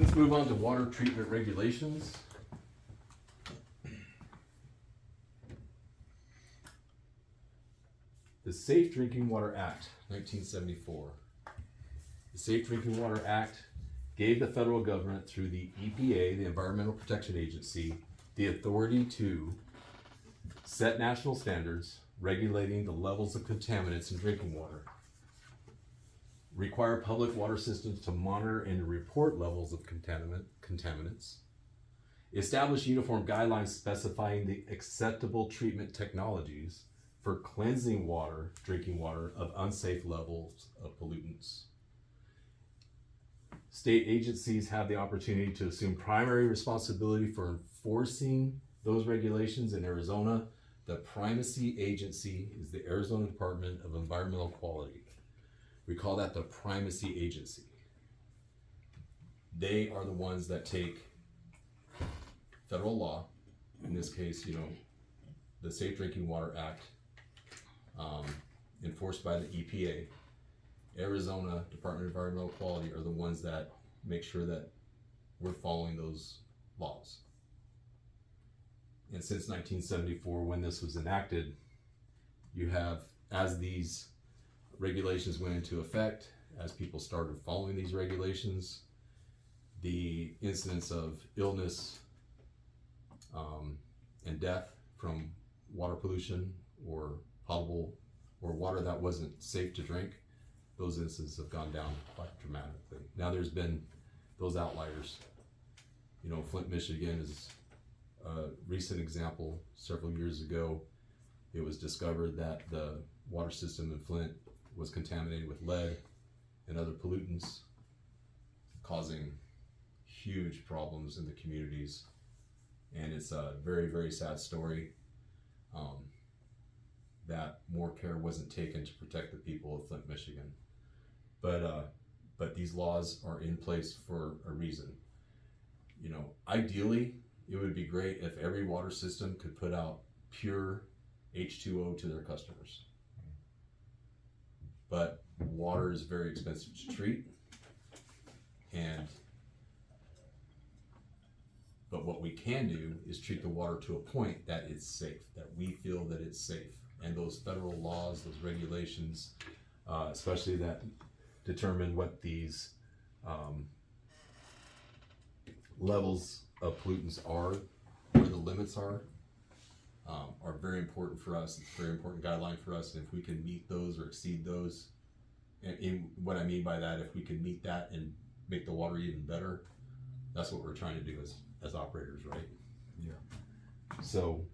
Let's move on to water treatment regulations. The Safe Drinking Water Act, 1974. The Safe Drinking Water Act gave the federal government through the EPA, the Environmental Protection Agency, the authority to set national standards regulating the levels of contaminants in drinking water, require public water systems to monitor and report levels of contaminants, establish uniform guidelines specifying the acceptable treatment technologies for cleansing water, drinking water, of unsafe levels of pollutants. State agencies have the opportunity to assume primary responsibility for enforcing those regulations. In Arizona, the primacy agency is the Arizona Department of Environmental Quality. We call that the primacy agency. They are the ones that take federal law, in this case, the Safe Drinking Water Act, enforced by the EPA. Arizona Department of Environmental Quality are the ones that make sure that we're following those laws. And since 1974, when this was enacted, you have, as these regulations went into effect, as people started following these regulations, the incidence of illness and death from water pollution or potable or water that wasn't safe to drink, those instances have gone down quite dramatically. Now there's been those outliers. Flint, Michigan is a recent example. Several years ago, it was discovered that the water system in Flint was contaminated with lead and other pollutants, causing huge problems in the communities. And it's a very, very sad story that more care wasn't taken to protect the people of Flint, Michigan. But these laws are in place for a reason. Ideally, it would be great if every water system could put out pure H2O to their customers. But water is very expensive to treat, but what we can do is treat the water to a point that it's safe, that we feel that it's safe. And those federal laws, those regulations, especially that determine what these levels of pollutants are, where the limits are very important for us. It's a very important guideline for us. And if we can meet those or exceed those, and what I mean by that, if we can meet that and make the water even better, that's what we're trying to do as operators, right? Yeah. So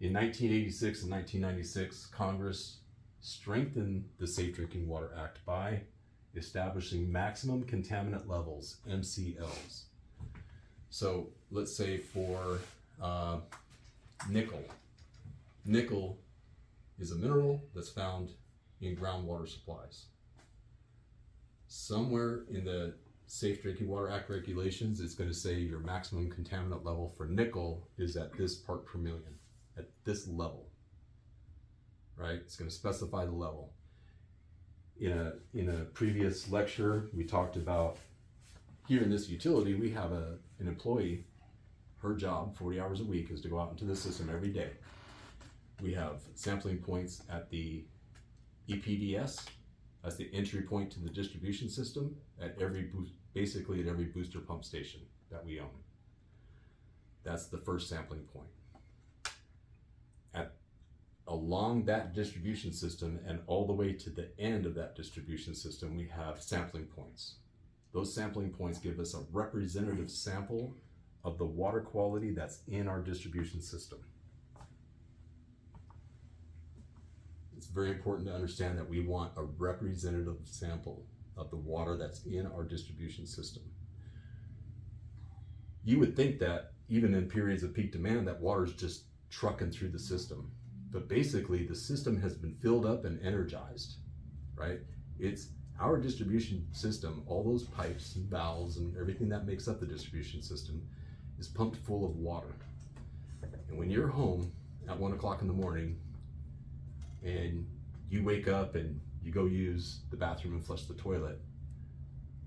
in 1986 and 1996, Congress strengthened the Safe Drinking Water Act by establishing maximum contaminant levels, MCLs. So let's say for nickel. Nickel is a mineral that's found in groundwater supplies. Somewhere in the Safe Drinking Water Act regulations, it's going to say your maximum contaminant level for nickel is at this part per million, at this level, right? It's going to specify the level. In a previous lecture, we talked about here in this utility, we have an employee. Her job, 40 hours a week, is to go out into the system every day. We have sampling points at the EPDS, that's the entry point to the distribution system, basically at every booster pump station that we own. That's the first sampling point. Along that distribution system and all the way to the end of that distribution system, we have sampling points. Those sampling points give us a representative sample of the water quality that's in our distribution system. It's very important to understand that we want a representative sample of the water that's in our distribution system. You would think that even in periods of peak demand, that water's just trucking through the system. But basically, the system has been filled up and energized, right? It's our distribution system, all those pipes and valves and everything that makes up the distribution system is pumped full of water. And when you're home at 1 o'clock in the morning and you wake up and you go use the bathroom and flush the toilet,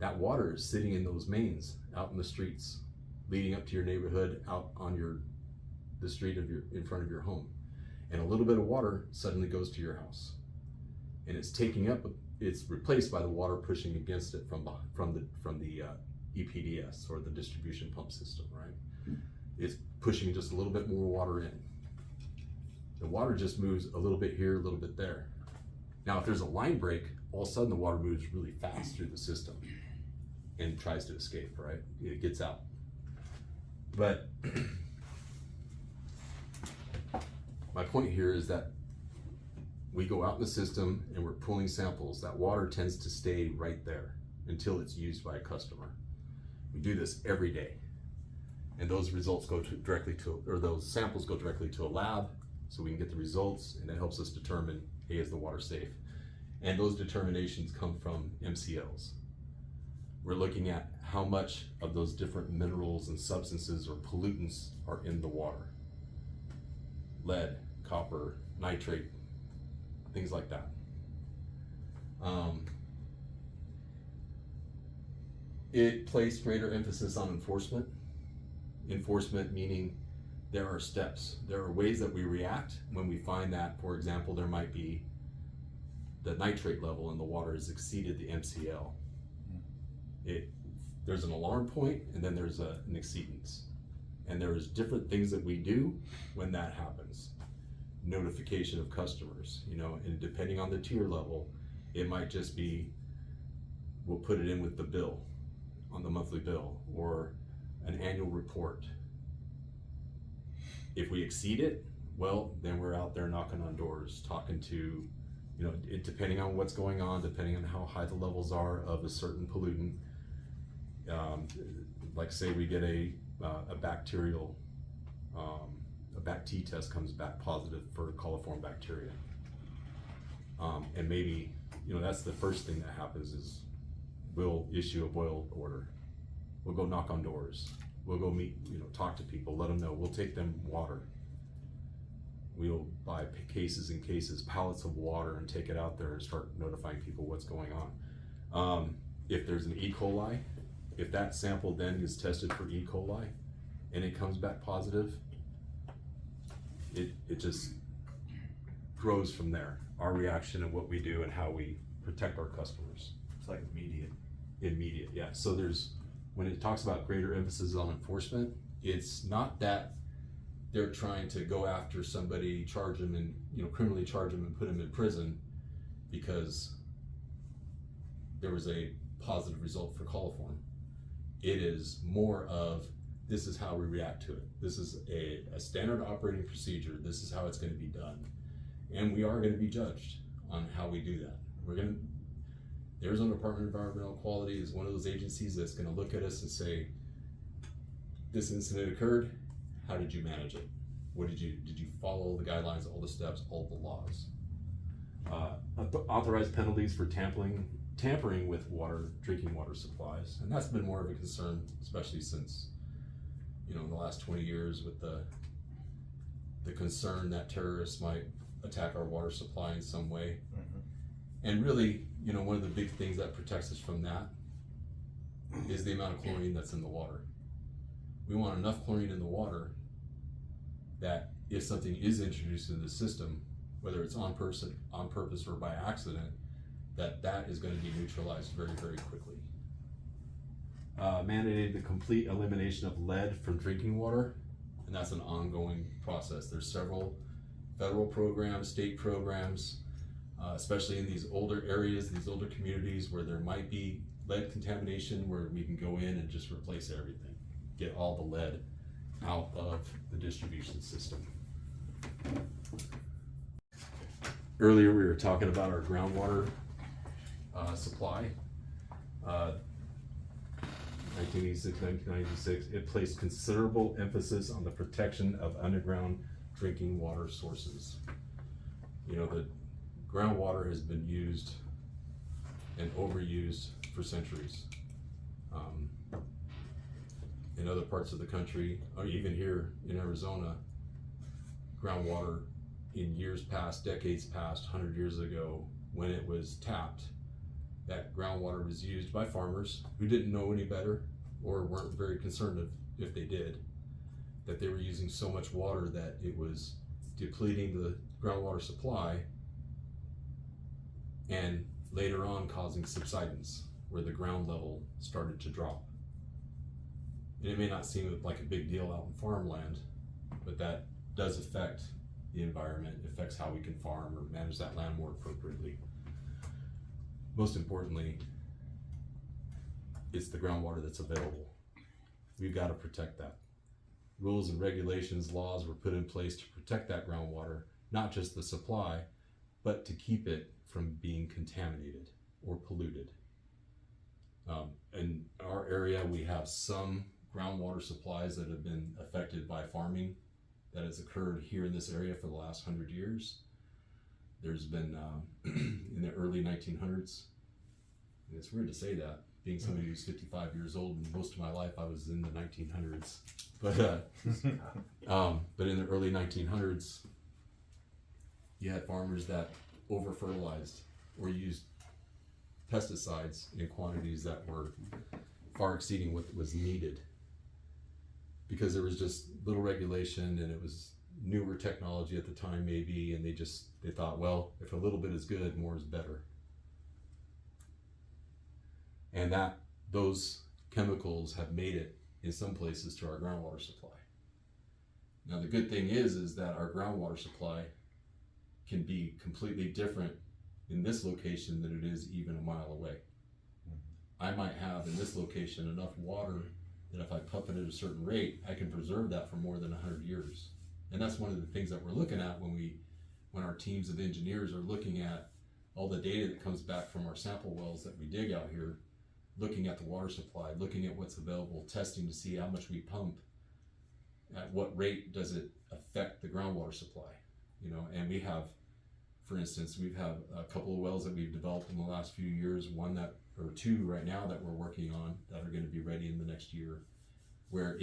that water is sitting in those mains out in the streets, leading up to your neighborhood, out on the street in front of your home. And a little bit of water suddenly goes to your house. And it's replaced by the water pushing against it from the EPDS, or the distribution pump system, right? It's pushing just a little bit more water in. The water just moves a little bit here, a little bit there. Now, if there's a line break, all of a sudden the water moves really fast through the system and tries to escape, right? It gets out. But my point here is that we go out in the system and we're pulling samples. That water tends to stay right there until it's used by a customer. We do this every day. And those results those samples go directly to a lab, so we can get the results, and it helps us determine, hey, is the water safe? And those determinations come from MCLs. We're looking at how much of those different minerals and substances or pollutants are in the water. Lead, copper, nitrate, things like that. It placed greater emphasis on enforcement. Enforcement meaning there are steps. There are ways that we react when we find that, for example, there might be the nitrate level in the water has exceeded the MCL. There's an alarm point, and then there's an exceedance. And there's different things that we do when that happens. Notification of customers, and depending on the tier level, it might just be, we'll put it in with the bill, on the monthly bill, or an annual report. If we exceed it, well, then we're out there knocking on doors, talking to, depending on what's going on, depending on how high the levels are of a certain pollutant. Like say we get a bacterial, a BACT test comes back positive for coliform bacteria. And maybe, that's the first thing that happens is we'll issue a boil order. We'll go knock on doors. We'll go meet, talk to people, let them know. We'll take them water. We'll buy cases and cases, pallets of water, and take it out there and start notifying people what's going on. If there's an E. coli, if that sample then is tested for E. coli and it comes back positive, it just grows from there. Our reaction and what we do and how we protect our customers. It's like immediate. Immediate, yeah. So when it talks about greater emphasis on enforcement, it's not that they're trying to go after somebody, charge them and, criminally charge them and put them in prison because there was a positive result for coliform. It is more of, this is how we react to it. This is a standard operating procedure. This is how it's going to be done. And we are going to be judged on how we do that. The Arizona Department of Environmental Quality is one of those agencies that's going to look at us and say, this incident occurred, how did you manage it? Did you follow the guidelines, all the steps, all the laws? Authorized penalties for tampering with drinking water supplies. And that's been more of a concern, especially since, in the last 20 years with the concern that terrorists might attack our water supply in some way. Mm-hmm. And really, one of the big things that protects us from that is the amount of chlorine that's in the water. We want enough chlorine in the water that if something is introduced into the system, whether it's on purpose or by accident, that is going to be neutralized very, very quickly. Mandated the complete elimination of lead from drinking water, and that's an ongoing process. There's several federal programs, state programs, especially in these older areas, these older communities where there might be lead contamination, where we can go in and just replace everything, get all the lead out of the distribution system. Earlier we were talking about our groundwater supply. 1986, 1996, it placed considerable emphasis on the protection of underground drinking water sources. The groundwater has been used and overused for centuries. In other parts of the country, or even here in Arizona, groundwater in years past, decades past, 100 years ago, when it was tapped, that groundwater was used by farmers who didn't know any better or weren't very concerned if they did, that they were using so much water that it was depleting the groundwater supply and later on causing subsidence where the ground level started to drop. And it may not seem like a big deal out in farmland, but that does affect the environment, affects how we can farm or manage that land more appropriately. Most importantly, it's the groundwater that's available. We've got to protect that. Rules and regulations, laws were put in place to protect that groundwater, not just the supply, but to keep it from being contaminated or polluted. In our area, we have some groundwater supplies that have been affected by farming that has occurred here in this area for the last 100 years. There's been, in the early 1900s, and it's weird to say that, being somebody who's 55 years old, and most of my life I was in the 1900s. But in the early 1900s, you had farmers that over-fertilized or used pesticides in quantities that were far exceeding what was needed, because there was just little regulation and it was newer technology at the time maybe, and they thought, well, if a little bit is good, more is better. And that those chemicals have made it in some places to our groundwater supply. Now the good thing is that our groundwater supply can be completely different in this location than it is even a mile away. I might have in this location enough water that if I pump it at a certain rate, I can preserve that for more than 100 years. And that's one of the things that we're looking at when our teams of engineers are looking at all the data that comes back from our sample wells that we dig out here, looking at the water supply, looking at what's available, testing to see how much we pump, at what rate does it affect the groundwater supply, and we have, for instance, we've had a couple of wells that we've developed in the last few years, two right now that we're working on that are going to be ready in the next year, where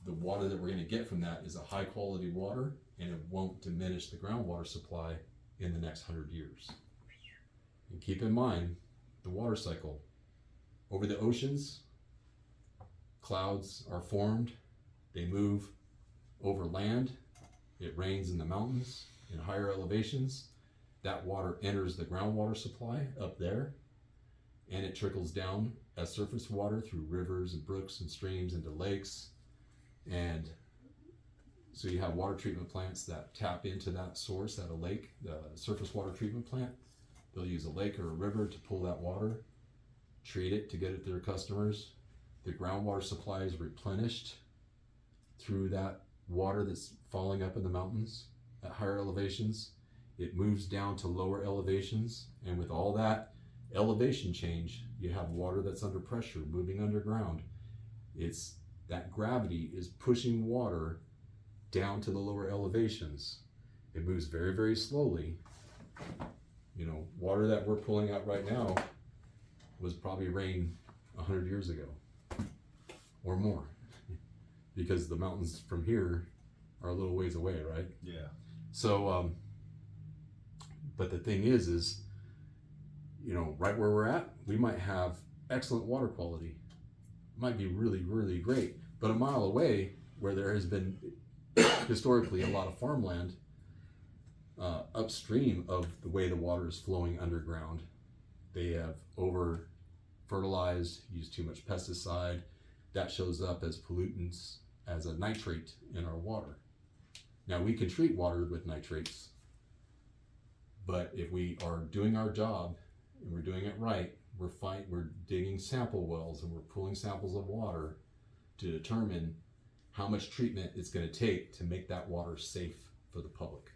the water that we're going to get from that is a high quality water, and it won't diminish the groundwater supply in the next 100 years. And keep in mind the water cycle. Over the oceans, clouds are formed, they move over land, it rains in the mountains, in higher elevations. That water enters the groundwater supply up there, and it trickles down as surface water through rivers and brooks and streams into lakes. And so you have water treatment plants that tap into that source at a lake, the surface water treatment plant. They'll use a lake or a river to pull that water, treat it to get it to their customers. The groundwater supply is replenished through that water that's falling up in the mountains at higher elevations. It moves down to lower elevations, and with all that elevation change, you have water that's under pressure moving underground. It's that gravity is pushing water down to the lower elevations. It moves very, very slowly. Water that we're pulling out right now was probably rain 100 years ago or more, because the mountains from here are a little ways away, right? Yeah. So, but the thing is, right where we're at, we might have excellent water quality. It might be really, really great. But a mile away, where there has been historically a lot of farmland, upstream of the way the water is flowing underground, they have over fertilized, used too much pesticide. That shows up as pollutants, as a nitrate in our water. Now we can treat water with nitrates, but if we are doing our job and we're doing it right, we're digging sample wells and we're pulling samples of water to determine how much treatment it's going to take to make that water safe for the public,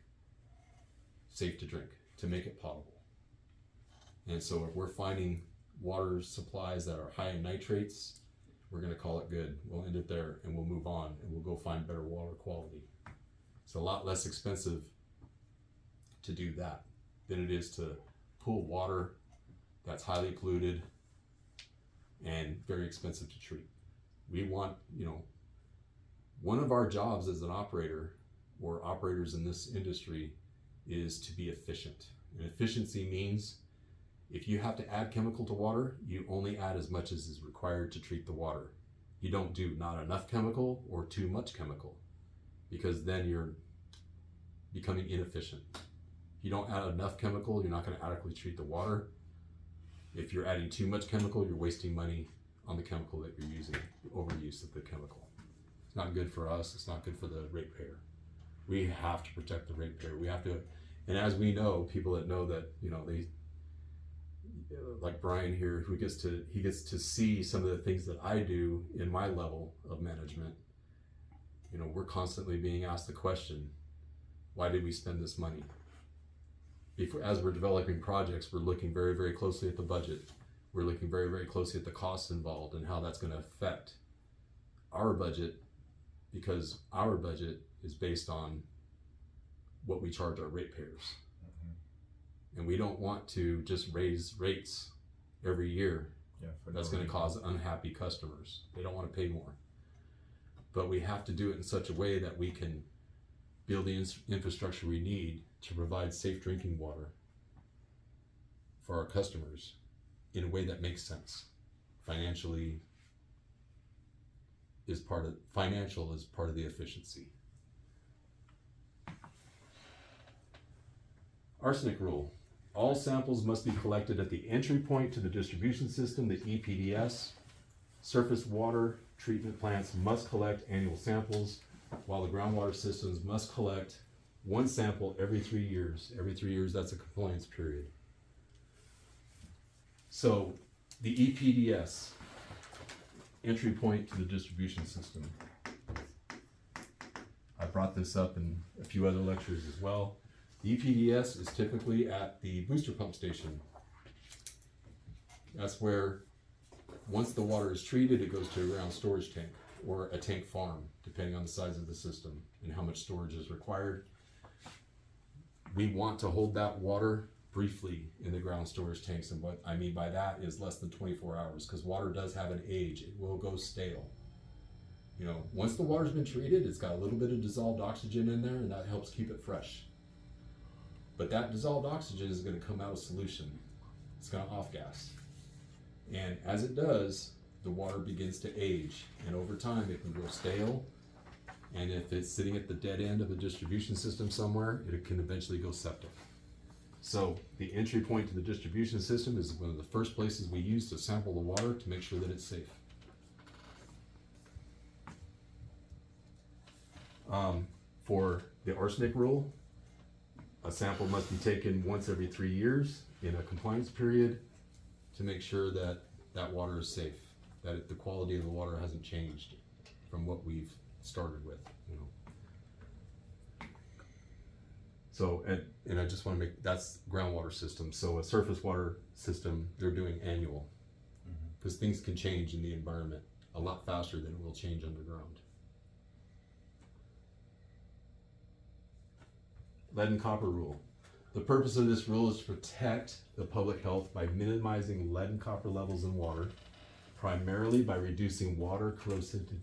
safe to drink, to make it potable. And so if we're finding water supplies that are high in nitrates, we're going to call it good. We'll end it there and we'll move on and we'll go find better water quality. It's a lot less expensive to do that than it is to pull water that's highly polluted and very expensive to treat. We want, one of our jobs as an operator or operators in this industry is to be efficient. And efficiency means if you have to add chemical to water, you only add as much as is required to treat the water. You don't do not enough chemical or too much chemical, because then you're becoming inefficient. If you don't add enough chemical, you're not going to adequately treat the water. If you're adding too much chemical, you're wasting money on the chemical that you're using, overuse of the chemical. It's not good for us, it's not good for the ratepayer. We have to protect the ratepayer. We have to, and as we know, people that know that, you know, they, like Brian here, he gets to see some of the things that I do in my level of management. You know, we're constantly being asked the question, why did we spend this money? As we're developing projects, we're looking very, very closely at the budget. We're looking very, very closely at the costs involved and how that's going to affect our budget, because our budget is based on what we charge our ratepayers. And we don't want to just raise rates every year. That's going to cause unhappy customers. They don't want to pay more. But we have to do it in such a way that we can build the infrastructure we need to provide safe drinking water for our customers in a way that makes sense. Financial is part of the efficiency. Arsenic rule. All samples must be collected at the entry point to the distribution system, the EPDS. Surface water treatment plants must collect annual samples, while the groundwater systems must collect one sample every 3 years. Every 3 years, that's a compliance period. So the EPDS, entry point to the distribution system. I brought this up in a few other lectures as well. The EPDS is typically at the booster pump station. That's where, once the water is treated, it goes to a ground storage tank or a tank farm, depending on the size of the system and how much storage is required. We want to hold that water briefly in the ground storage tanks, and what I mean by that is less than 24 hours, because water does have an age. It will go stale. You know, once the water's been treated, it's got a little bit of dissolved oxygen in there, and that helps keep it fresh. But that dissolved oxygen is going to come out of solution. It's going to off-gas. And as it does, the water begins to age. And over time, it can go stale. And if it's sitting at the dead end of a distribution system somewhere, it can eventually go septic. So the entry point to the distribution system is one of the first places we use to sample the water to make sure that it's safe. For the arsenic rule, a sample must be taken once every 3 years in a compliance period to make sure that that water is safe, that the quality of the water hasn't changed from what we've started with, you know. So, and I just want to make, that's groundwater system. So a surface water system, they're doing annual, because things can change in the environment a lot faster than it will change underground. Lead and copper rule. The purpose of this rule is to protect the public health by minimizing lead and copper levels in water, primarily by reducing water corrosivity.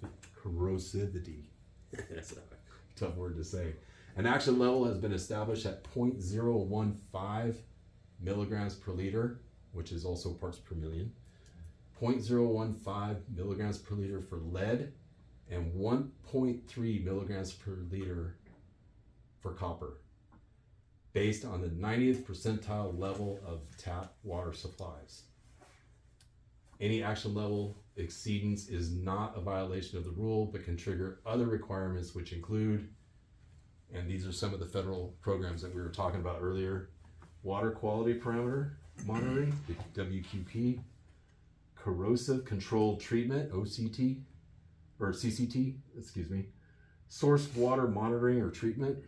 That's a tough word to say. An action level has been established at 0.015 milligrams per liter, which is also parts per million, 0.015 milligrams per liter for lead, and 1.3 milligrams per liter for copper, based on the 90th percentile level of tap water supplies. Any action level exceedance is not a violation of the rule, but can trigger other requirements, which include, and these are some of the federal programs that we were talking about earlier: water quality parameter monitoring, the WQP, corrosive controlled treatment, OCT, or CCT, excuse me, source water monitoring or treatment,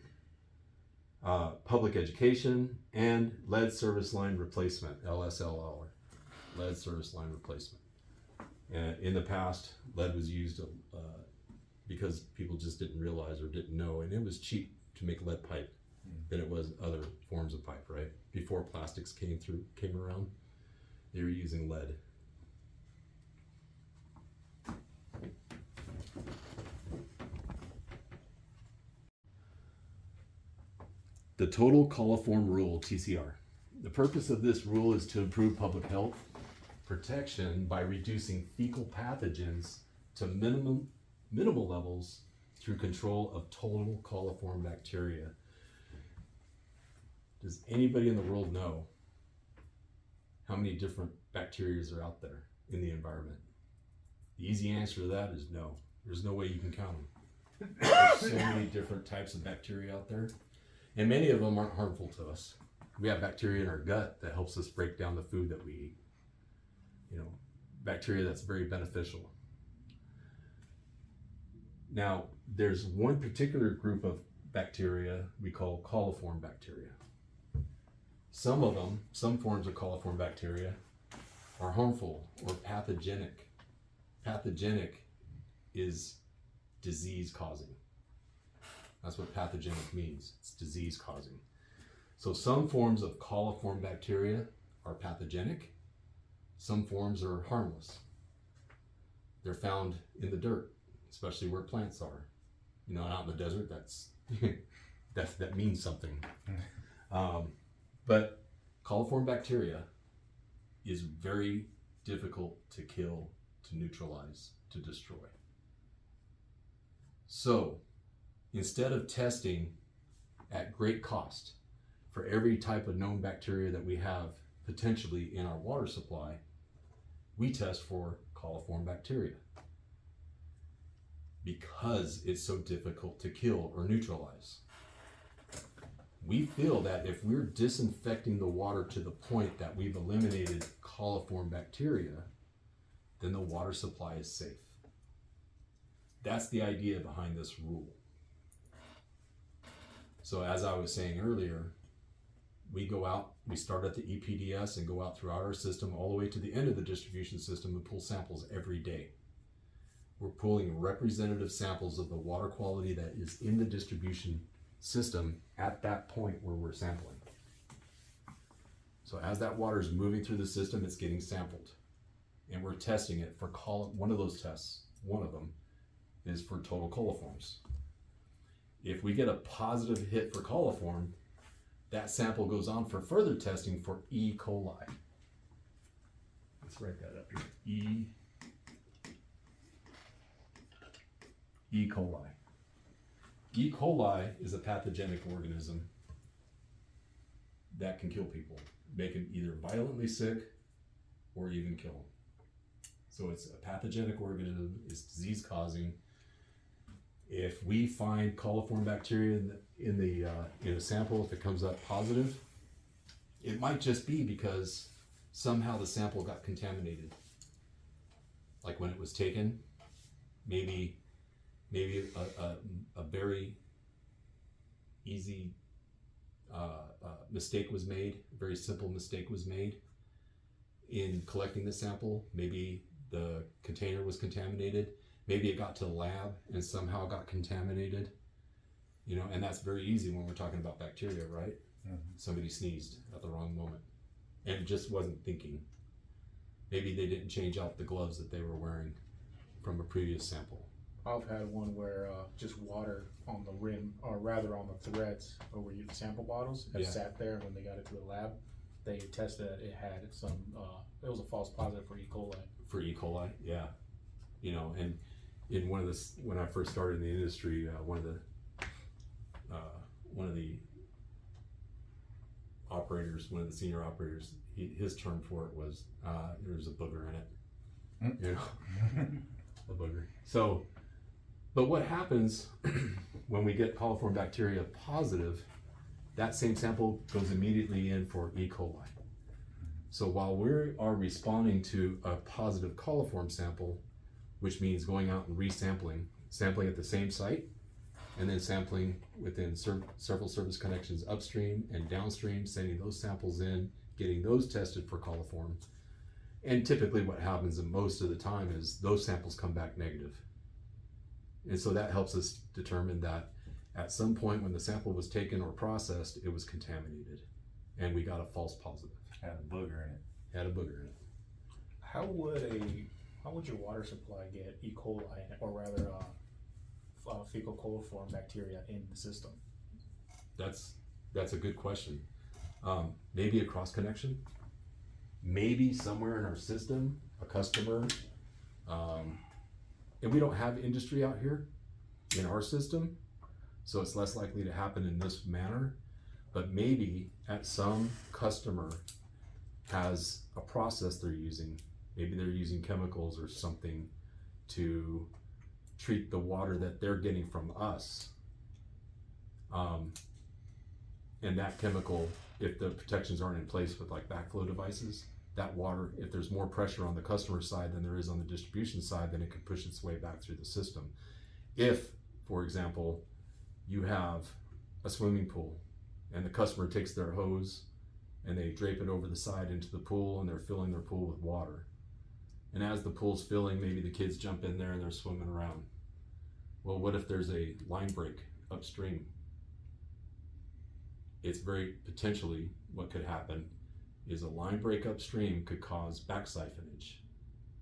public education, and lead service line replacement, LSLR, lead service line replacement. And in the past, lead was used because people just didn't realize or didn't know, and it was cheap to make lead pipe than it was other forms of pipe, right? Before plastics came around, they were using lead. The total coliform rule, TCR. The purpose of this rule is to improve public health protection by reducing fecal pathogens to minimal levels through control of total coliform bacteria. Does anybody in the world know how many different bacteria are out there in the environment? The easy answer to that is no. There's no way you can count them. There's so many different types of bacteria out there, and many of them aren't harmful to us. We have bacteria in our gut that helps us break down the food that we eat. You know, bacteria that's very beneficial. Now, there's one particular group of bacteria we call coliform bacteria. Some of them, some forms of coliform bacteria, are harmful or pathogenic. Pathogenic is disease causing. That's what pathogenic means. It's disease causing. So some forms of coliform bacteria are pathogenic. Some forms are harmless. They're found in the dirt, especially where plants are. You know, out in the desert, that means something. But coliform bacteria is very difficult to kill, to neutralize, to destroy. So instead of testing at great cost for every type of known bacteria that we have potentially in our water supply, we test for coliform bacteria because it's so difficult to kill or neutralize. We feel that if we're disinfecting the water to the point that we've eliminated coliform bacteria, then the water supply is safe. That's the idea behind this rule. So as I was saying earlier, we go out, we start at the EPDS and go out throughout our system all the way to the end of the distribution system and pull samples every day. We're pulling representative samples of the water quality that is in the distribution system at that point where we're sampling. So as that water is moving through the system, it's getting sampled. And we're testing it for one of those tests, one of them, is for total coliforms. If we get a positive hit for coliform, that sample goes on for further testing for E. coli. Let's write that up here. E. coli. E. coli is a pathogenic organism that can kill people, make them either violently sick or even kill them. So it's a pathogenic organism, it's disease causing. If we find coliform bacteria in a sample, if it comes up positive, it might just be because somehow the sample got contaminated. Like when it was taken, maybe a very easy mistake was made, a very simple mistake was made in collecting the sample. Maybe the container was contaminated. Maybe it got to the lab and somehow got contaminated. You know, and that's very easy when we're talking about bacteria, right? Mm-hmm. Somebody sneezed at the wrong moment and just wasn't thinking. Maybe they didn't change out the gloves that they were wearing from a previous sample. I've had one where just water on the rim, or rather on the threads over your sample bottles, have sat there, and when they got it to the lab, they tested that it had some, it was a false positive for E. coli. For E. coli, yeah. You know, and in when I first started in the industry, one of the operators, one of the senior operators, his term for it was, there's a booger in it. You know, a booger. So, but what happens when we get coliform bacteria positive, that same sample goes immediately in for E. coli. So while we are responding to a positive coliform sample, which means going out and resampling, sampling at the same site, and then sampling within several service connections upstream and downstream, sending those samples in, getting those tested for coliform. And typically what happens most of the time is those samples come back negative. And so that helps us determine that at some point when the sample was taken or processed, it was contaminated and we got a false positive. Had a booger in it. Had a booger in it. How would your water supply get E. coli, or rather fecal coliform bacteria in the system? That's a good question. Maybe a cross connection, maybe somewhere in our system, a customer, and we don't have industry out here in our system, so it's less likely to happen in this manner, but maybe at some customer has a process they're using. Maybe they're using chemicals or something to treat the water that they're getting from us. And that chemical, if the protections aren't in place with like backflow devices, that water, if there's more pressure on the customer side than there is on the distribution side, then it could push its way back through the system. If, for example, you have a swimming pool and the customer takes their hose and they drape it over the side into the pool and they're filling their pool with water. And as the pool's filling, maybe the kids jump in there and they're swimming around. Well, what if there's a line break upstream? It's very potentially what could happen is a line break upstream could cause back siphonage.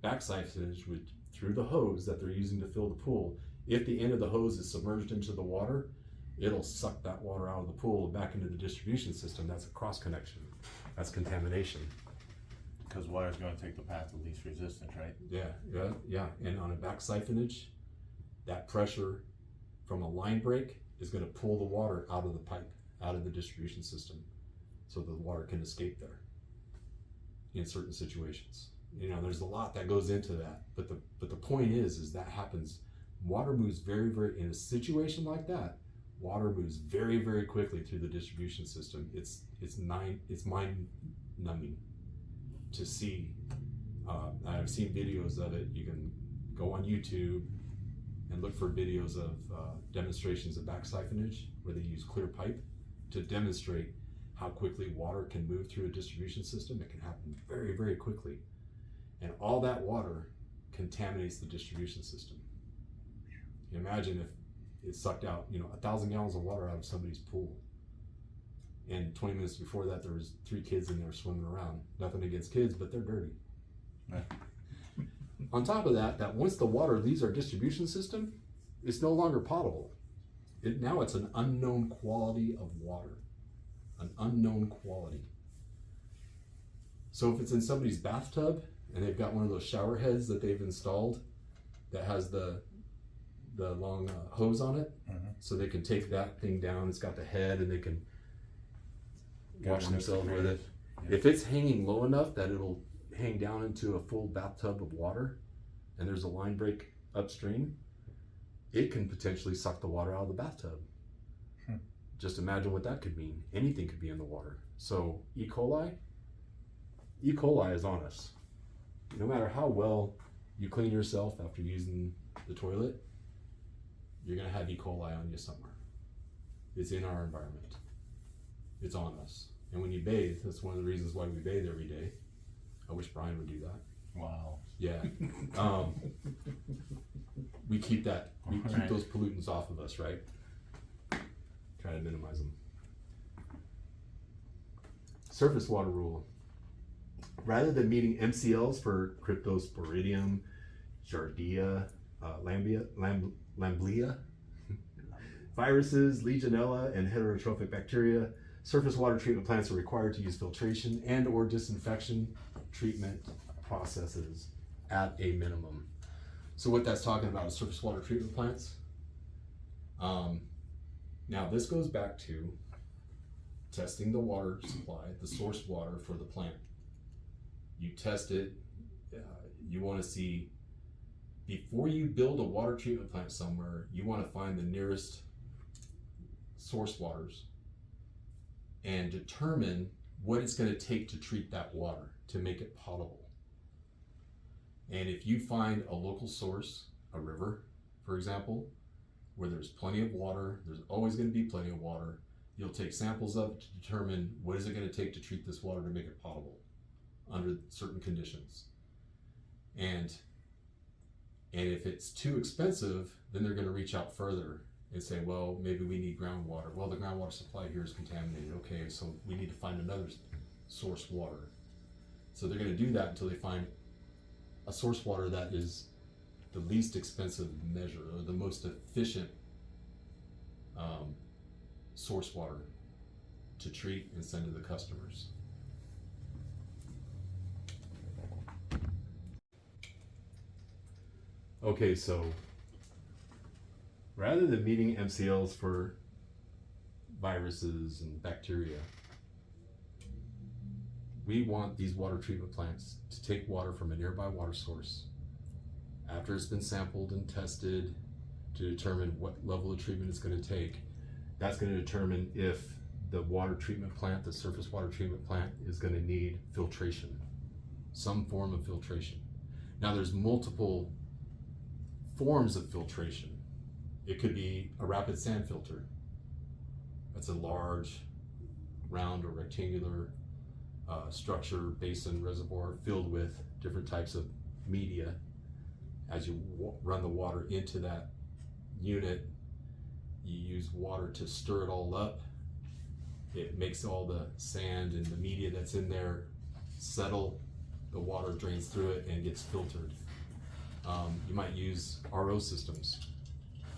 Back siphonage would, through the hose that they're using to fill the pool, if the end of the hose is submerged into the water, it'll suck that water out of the pool and back into the distribution system. That's a cross connection. That's contamination. Because water's going to take the path of least resistance, right? Yeah. And on a back siphonage, that pressure from a line break is going to pull the water out of the pipe, out of the distribution system, so the water can escape there in certain situations. You know, there's a lot that goes into that, but the point is that happens. Water moves very, very, in a situation like that, water moves very, very quickly through the distribution system. It's mind numbing to see. I've seen videos of it. You can go on YouTube and look for videos of demonstrations of back siphonage where they use clear pipe to demonstrate how quickly water can move through a distribution system. It can happen very, very quickly. And all that water contaminates the distribution system. Imagine if it sucked out, 1,000 gallons of water out of somebody's pool. And 20 minutes before that, there was 3 kids in there swimming around. Nothing against kids, but they're dirty. On top of that once the water leaves our distribution system, it's no longer potable. Now it's an unknown quality of water. An unknown quality. So if it's in somebody's bathtub and they've got one of those shower heads that they've installed that has the long hose on it, so they can take that thing down. It's got the head and they can wash themselves with it. Yeah. If it's hanging low enough that it'll hang down into a full bathtub of water and there's a line break upstream, it can potentially suck the water out of the bathtub. Just imagine what that could mean. Anything could be in the water. So E. coli is on us. No matter how well you clean yourself after using the toilet, you're gonna have E. coli on you somewhere. It's in our environment. It's on us. And when you bathe, that's one of the reasons why we bathe every day. I wish Brian would do that. Wow. Yeah. We keep those pollutants off of us, right? Try to minimize them. Surface water rule. Rather than meeting MCLs for Cryptosporidium, Giardia, Lamblia, viruses, Legionella, and heterotrophic bacteria, surface water treatment plants are required to use filtration and or disinfection treatment processes at a minimum. So what that's talking about is surface water treatment plants. Now this goes back to testing the water supply, the source water for the plant. You test it, you want to see, before you build a water treatment plant somewhere, you want to find the nearest source waters and determine what it's going to take to treat that water to make it potable. And if you find a local source, a river, for example, where there's plenty of water, there's always going to be plenty of water, you'll take samples of it to determine what is it going to take to treat this water to make it potable under certain conditions. And if it's too expensive, then they're going to reach out further and say, well, maybe we need groundwater. Well, the groundwater supply here is contaminated. Okay, so we need to find another source water. So they're going to do that until they find a source water that is the least expensive measure or the most efficient source water to treat and send to the customers. Okay, so rather than meeting MCLs for viruses and bacteria, we want these water treatment plants to take water from a nearby water source after it's been sampled and tested to determine what level of treatment it's going to take. That's going to determine if the water treatment plant, the surface water treatment plant, is going to need filtration, some form of filtration. Now there's multiple forms of filtration. It could be a rapid sand filter. That's a large, round or rectangular structure, basin, reservoir filled with different types of media. As you run the water into that unit, you use water to stir it all up. It makes all the sand and the media that's in there settle. The water drains through it and gets filtered. You might use RO systems,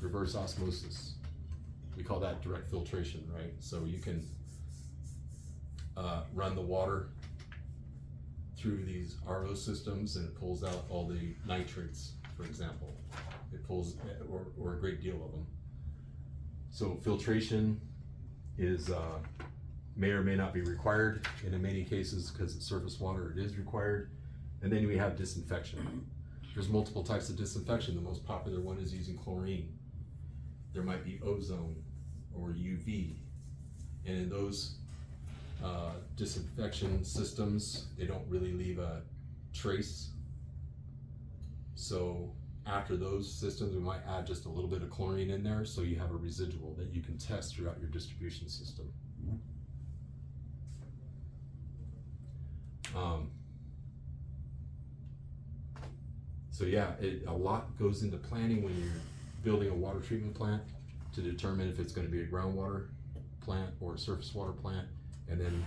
reverse osmosis. We call that direct filtration, right? So you can run the water through these RO systems and it pulls out all the nitrates, for example. It pulls, or a great deal of them. So filtration is may or may not be required, and in many cases, because it's surface water, it is required. And then we have disinfection. There's multiple types of disinfection. The most popular one is using chlorine. There might be ozone or UV, and in those disinfection systems, they don't really leave a trace. So after those systems, we might add just a little bit of chlorine in there so you have a residual that you can test throughout your distribution system. So yeah, a lot goes into planning when you're building a water treatment plant to determine if it's going to be a groundwater plant or a surface water plant, and then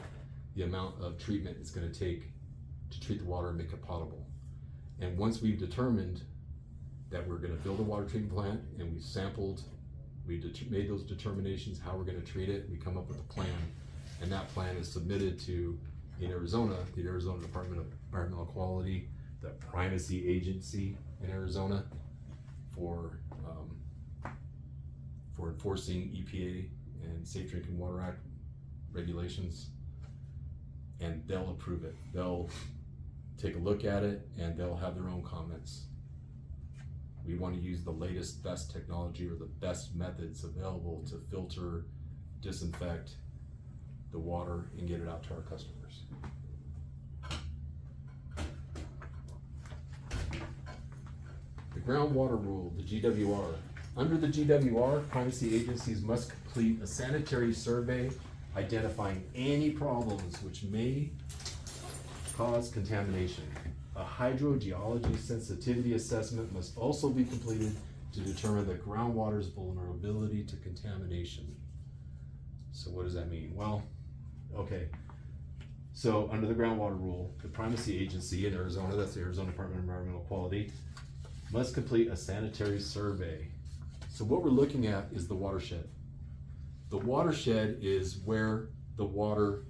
the amount of treatment it's going to take to treat the water and make it potable. And once we've determined that we're going to build a water treatment plant and we've sampled, made those determinations how we're going to treat it, we come up with a plan, and that plan is submitted to, in Arizona, the Arizona Department of Environmental Quality, the primacy agency in Arizona, for enforcing EPA and Safe Drinking Water Act regulations, and they'll approve it. They'll take a look at it and they'll have their own comments. We want to use the latest, best technology or the best methods available to filter, disinfect the water and get it out to our customers. The groundwater rule, the GWR. Under the GWR, primacy agencies must complete a sanitary survey identifying any problems which may cause contamination. A hydrogeology sensitivity assessment must also be completed to determine the groundwater's vulnerability to contamination. So what does that mean? Well, okay. So under the groundwater rule, the primacy agency in Arizona, that's the Arizona Department of Environmental Quality, must complete a sanitary survey. So what we're looking at is the watershed. The watershed is where the water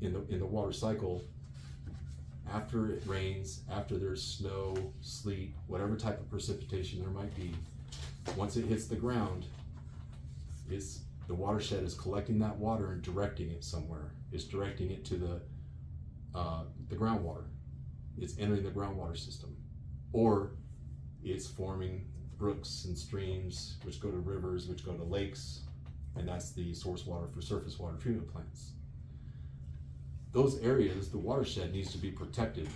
in the water cycle, after it rains, after there's snow, sleet, whatever type of precipitation there might be, once it hits the ground, the watershed is collecting that water and directing it somewhere. It's directing it to the groundwater. It's entering the groundwater system, or it's forming brooks and streams, which go to rivers, which go to lakes, and that's the source water for surface water treatment plants. Those areas, the watershed needs to be protected,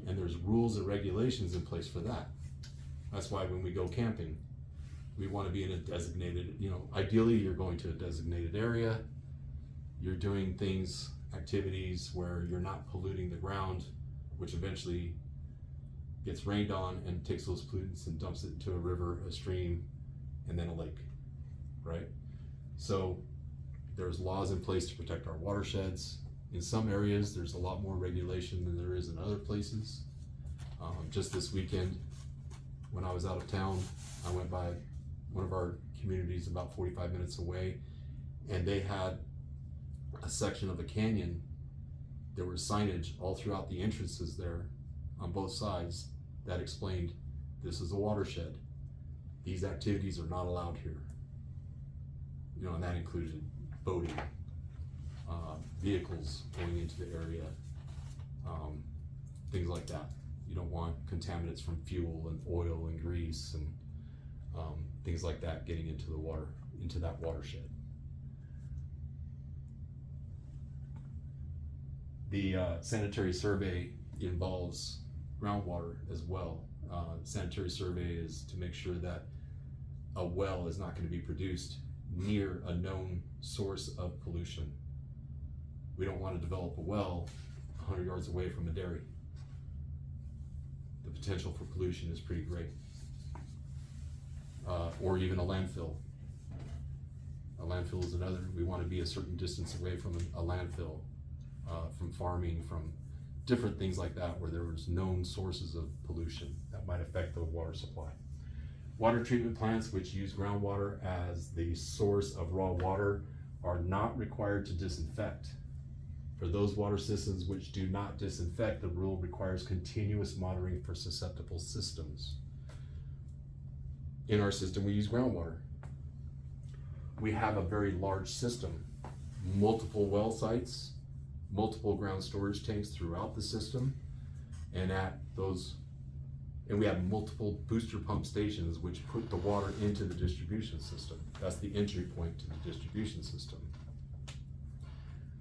and there's rules and regulations in place for that. That's why when we go camping, we want to be in a designated, ideally you're going to a designated area, you're doing things, activities where you're not polluting the ground, which eventually gets rained on and takes those pollutants and dumps it into a river, a stream, and then a lake, right? So there's laws in place to protect our watersheds. In some areas, there's a lot more regulation than there is in other places. Just this weekend, when I was out of town, I went by one of our communities about 45 minutes away, and they had a section of a canyon, there was signage all throughout the entrances there on both sides that explained this is a watershed. These activities are not allowed here. You know, and that included boating, vehicles going into the area, things like that. You don't want contaminants from fuel and oil and grease and things like that getting into the water, into that watershed. The sanitary survey involves groundwater as well. Sanitary survey is to make sure that a well is not going to be produced near a known source of pollution. We don't want to develop a well 100 yards away from a dairy. The potential for pollution is pretty great. Or even a landfill. A landfill is another. We want to be a certain distance away from a landfill, from farming, from different things like that, where there's known sources of pollution that might affect the water supply. Water treatment plants which use groundwater as the source of raw water are not required to disinfect. For those water systems which do not disinfect, the rule requires continuous monitoring for susceptible systems. In our system, we use groundwater. We have a very large system, multiple well sites, multiple ground storage tanks throughout the system, and we have multiple booster pump stations which put the water into the distribution system. That's the entry point to the distribution system.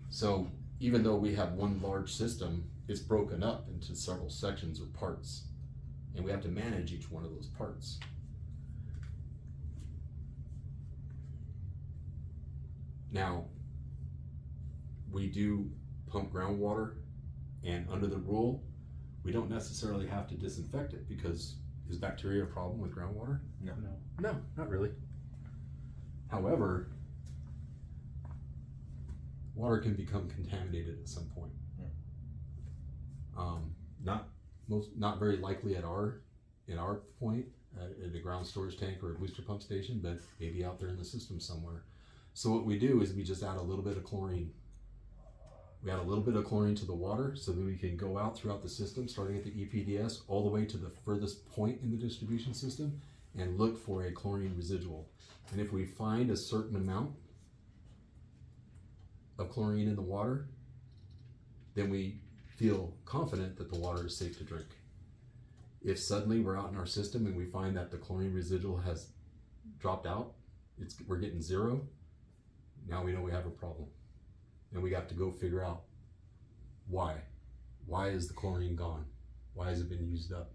So even though we have one large system, it's broken up into several sections or parts, and we have to manage each one of those parts. Now, we do pump groundwater, and under the rule, we don't necessarily have to disinfect it, because is bacteria a problem with groundwater? No, not really. However, water can become contaminated at some point. Not very likely in our point at a ground storage tank or a booster pump station, but maybe out there in the system somewhere. So what we do is we just add a little bit of chlorine. We add a little bit of chlorine to the water so that we can go out throughout the system, starting at the EPDS all the way to the furthest point in the distribution system, and look for a chlorine residual. And if we find a certain amount of chlorine in the water, then we feel confident that the water is safe to drink. If suddenly we're out in our system and we find that the chlorine residual has dropped out, we're getting zero, now we know we have a problem. And we have to go figure out why. Why is the chlorine gone? Why has it been used up?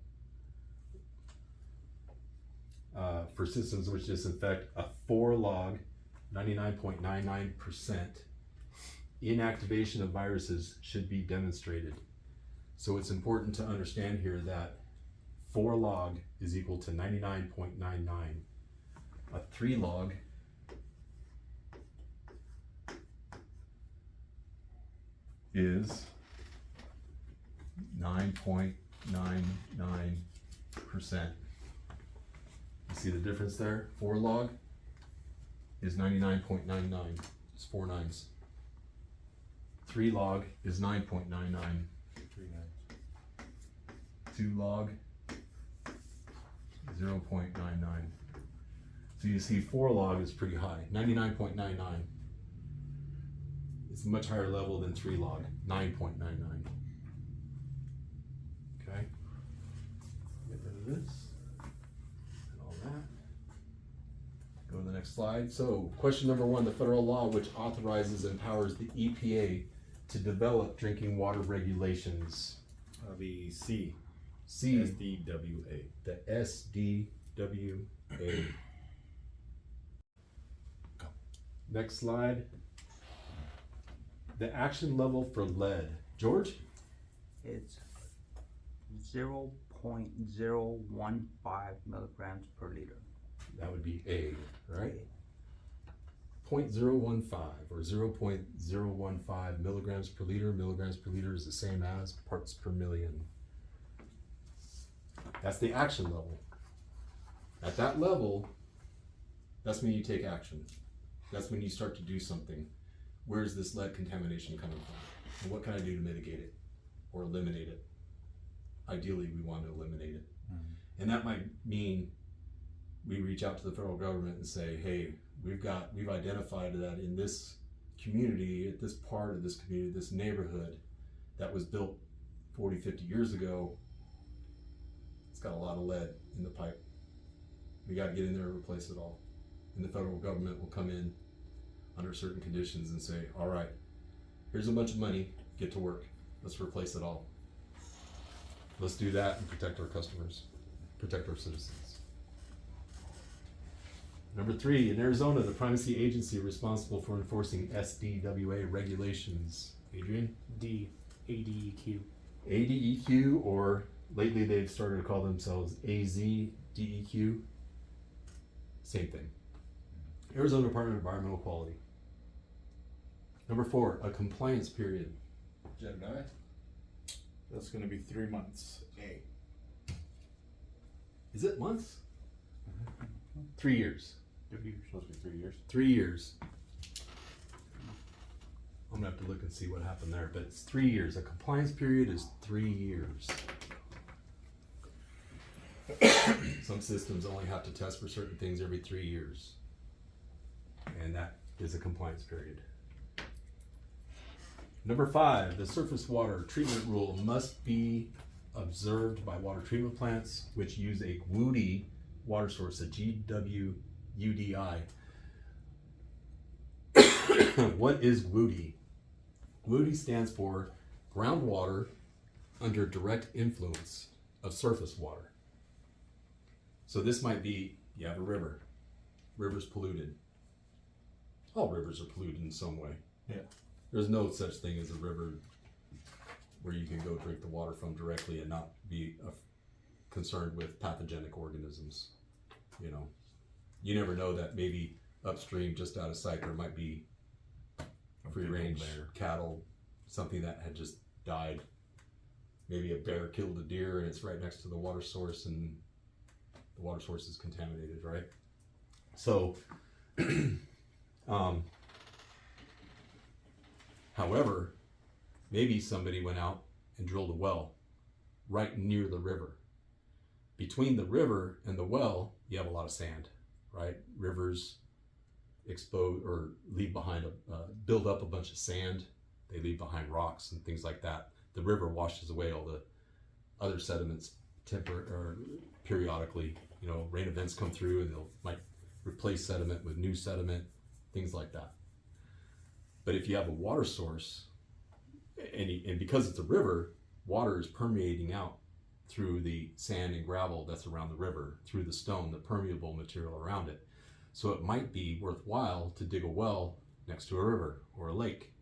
For systems which disinfect, a 4-log, 99.99% inactivation of viruses should be demonstrated. So it's important to understand here that 4-log is equal to 99.99. A 3-log is 9.99%. You see the difference there? 4-log is 99.99. It's 4 nines. 3-log is 9.99. 2-log 0.99. So you see 4-log is pretty high, 99.99. It's a much higher level than 3-log, 9.99. Okay. Get rid of this and all that. Go to the next slide. So question number 1, the federal law which authorizes and empowers the EPA to develop drinking water regulations. The C. SDWA. The SDWA. Go. Next slide. The action level for lead. George? It's 0.015 milligrams per liter. That would be A, right? 0.015 or 0.015 milligrams per liter. Milligrams per liter is the same as parts per million. That's the action level. At that level, that's when you take action. That's when you start to do something. where's this lead contamination coming from? And what can I do to mitigate it or eliminate it? Ideally, we want to eliminate it. And that might mean we reach out to the federal government and say, hey, we've identified that in this community, at this part of this community, this neighborhood that was built 40, 50 years ago, it's got a lot of lead in the pipe. We got to get in there and replace it all. And the federal government will come in under certain conditions and say, all right, here's a bunch of money, get to work. Let's replace it all. Let's do that and protect our customers, protect our citizens. Number 3, in Arizona, the primacy agency responsible for enforcing SDWA regulations. Adrian? D, ADEQ. ADEQ, or lately they've started to call themselves AZDEQ. Same thing. Arizona Department of Environmental Quality. Number 4, a compliance period. Jedediah? That's gonna be 3 months. A. Is it months? 3 years. Supposed to be 3 years. 3 years. I'm gonna have to look and see what happened there, but it's 3 years. A compliance period is 3 years. Some systems only have to test for certain things every 3 years. And that is a compliance period. Number 5, the surface water treatment rule must be observed by water treatment plants which use a WOTR water source, a GWUDI. What is WOTR? WOTR stands for groundwater under direct influence of surface water. So this might be, you have a river. River's polluted. All rivers are polluted in some way. Yeah. There's no such thing as a river where you can go drink the water from directly and not be concerned with pathogenic organisms. You know, you never know that maybe upstream, just out of sight, there might be free range cattle, something that had just died. Maybe a bear killed a deer and it's right next to the water source and the water source is contaminated, right? So, however, maybe somebody went out and drilled a well right near the river. Between the river and the well, you have a lot of sand, right? Rivers expose or leave behind build up a bunch of sand. They leave behind rocks and things like that. The river washes away all the other sediments periodically. You know, rain events come through and might replace sediment with new sediment, things like that. But if you have a water source, and because it's a river, water is permeating out through the sand and gravel that's around the river, through the stone, the permeable material around it. So it might be worthwhile to dig a well next to a river or a lake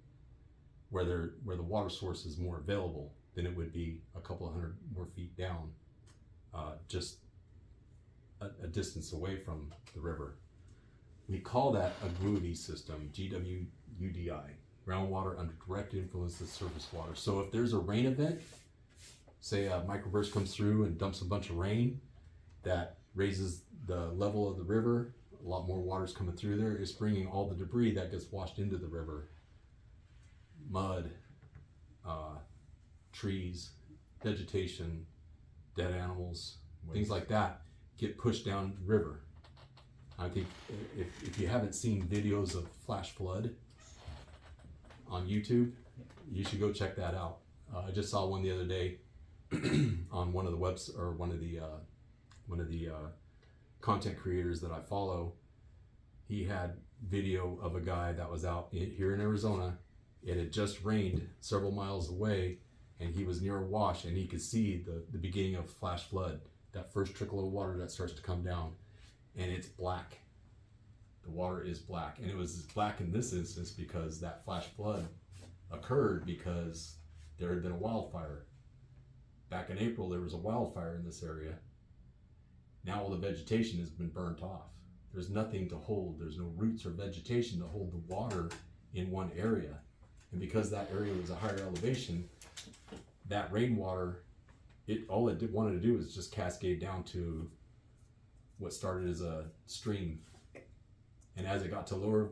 where the water source is more available than it would be a couple of hundred more feet down, just a distance away from the river. We call that a GWUDI system, GWUDI, groundwater under direct influence of surface water. So if there's a rain event, say a microburst comes through and dumps a bunch of rain that raises the level of the river, a lot more water's coming through there, it's bringing all the debris that gets washed into the river. Mud, trees, vegetation, dead animals, things like that get pushed down the river. I think if you haven't seen videos of flash flood on YouTube, you should go check that out. I just saw one the other day on one of the webs or one of the content creators that I follow. He had video of a guy that was out here in Arizona. It had just rained several miles away, and he was near a wash, and he could see the beginning of flash flood. That first trickle of water that starts to come down, and it's black. The water is black, and it was black in this instance because that flash flood occurred because there had been a wildfire. Back in April, there was a wildfire in this area. Now all the vegetation has been burnt off. There's nothing to hold. There's no roots or vegetation to hold the water in one area. And because that area was a higher elevation, that rainwater, all it wanted to do was just cascade down to what started as a stream. And as it got to lower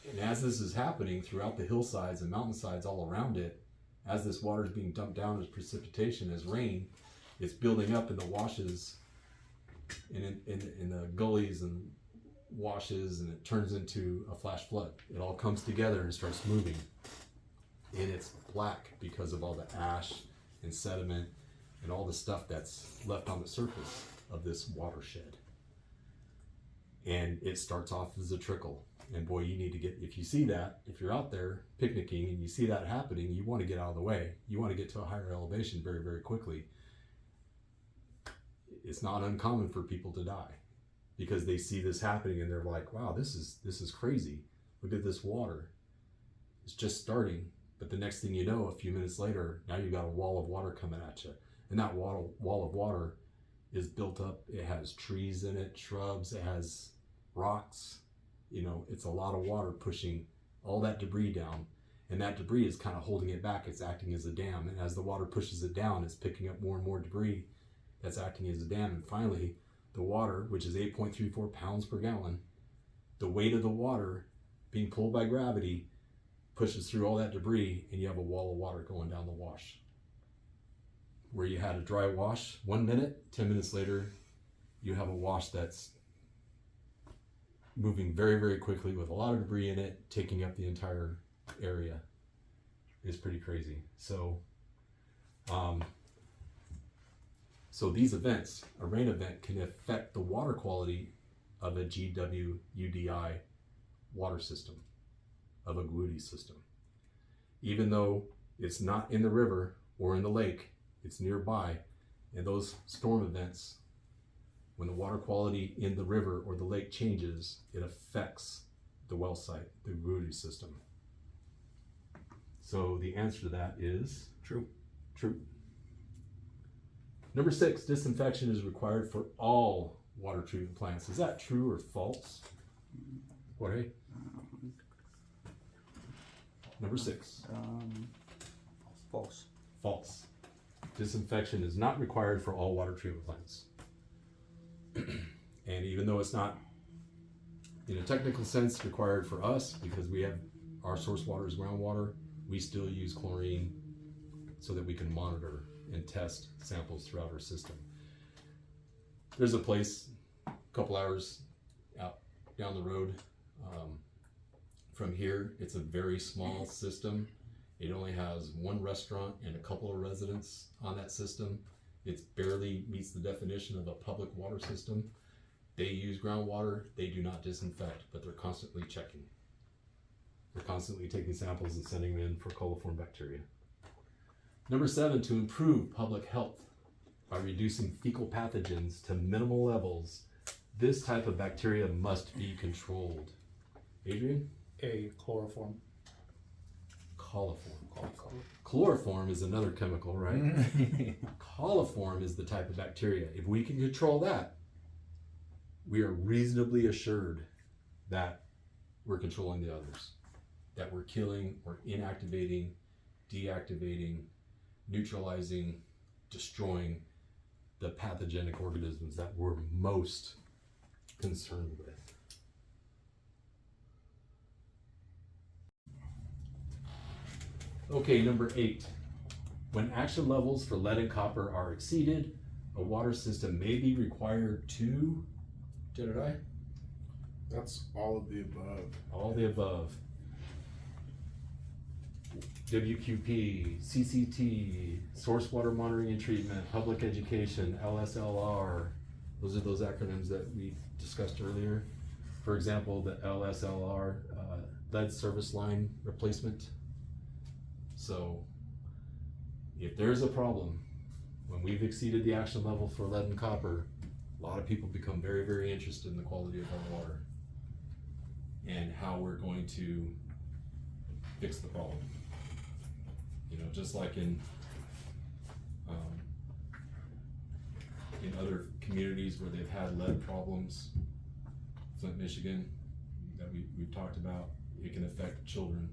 And as this is happening throughout the hillsides and mountainsides all around it, as this water is being dumped down as precipitation, as rain, it's building up in the washes, in the gullies and washes, and it turns into a flash flood. It all comes together and starts moving. And it's black because of all the ash and sediment and all the stuff that's left on the surface of this watershed. And it starts off as a trickle. And boy, you need to get, if you see that, if you're out there picnicking and you see that happening, you want to get out of the way. You want to get to a higher elevation very, very quickly. It's not uncommon for people to die because they see this happening and they're like, wow, this is crazy. Look at this water. It's just starting. But the next thing you know, a few minutes later, now you've got a wall of water coming at you. And that wall of water is built up. It has trees in it, shrubs, it has rocks. You know, it's a lot of water pushing all that debris down. And that debris is kind of holding it back. It's acting as a dam. And as the water pushes it down, it's picking up more and more debris that's acting as a dam. And finally, the water, which is 8.34 pounds per gallon, the weight of the water being pulled by gravity pushes through all that debris, and you have a wall of water going down the wash. Where you had a dry wash 1 minute, 10 minutes later, you have a wash that's moving very, very quickly with a lot of debris in it, taking up the entire area. It's pretty crazy. So these events, a rain event, can affect the water quality of a GWUDI water system, of a GWUDI system. Even though it's not in the river or in the lake, it's nearby, and those storm events, when the water quality in the river or the lake changes, it affects the well site, the GWUDI system. So the answer to that is True. True. Number 6, disinfection is required for all water treatment plants. Is that true or false? Jorge? Number 6. False. False. Disinfection is not required for all water treatment plants. And even though it's not, in a technical sense, required for us, because we have our source water is groundwater, we still use chlorine so that we can monitor and test samples throughout our system. There's a place a couple hours out down the road from here. It's a very small system. It only has one restaurant and a couple of residents on that system. It barely meets the definition of a public water system. They use groundwater. They do not disinfect, but they're constantly checking. They're constantly taking samples and sending them in for coliform bacteria. Number 7, to improve public health by reducing fecal pathogens to minimal levels, this type of bacteria must be controlled. Adrian? A chloroform. Coliform. Chloroform is another chemical, right? Coliform is the type of bacteria. If we can control that, we are reasonably assured that we're controlling the others, that we're killing or inactivating, deactivating, neutralizing, destroying the pathogenic organisms that we're most concerned with. Okay, number 8. When action levels for lead and copper are exceeded, a water system may be required to, Jedediah? That's all of the above. All the above. WQP, CCT, source water monitoring and treatment, public education, LSLR. Those are those acronyms that we discussed earlier. For example, the LSLR, lead service line replacement. So if there's a problem, when we've exceeded the action level for lead and copper, a lot of people become very, very interested in the quality of our water and how we're going to fix the problem. You know, just like in other communities where they've had lead problems, Flint, Michigan, that we've talked about, it can affect children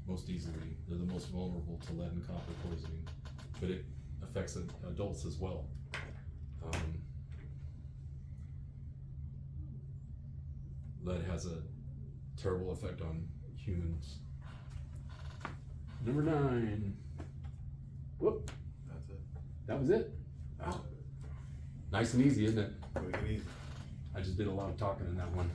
most easily. They're the most vulnerable to lead and copper poisoning, but it affects adults as well. Lead has a terrible effect on humans. Number 9. Whoop, That's it. that was it. Wow. Nice and easy, isn't it? Quick and easy. I just did a lot of talking in that one.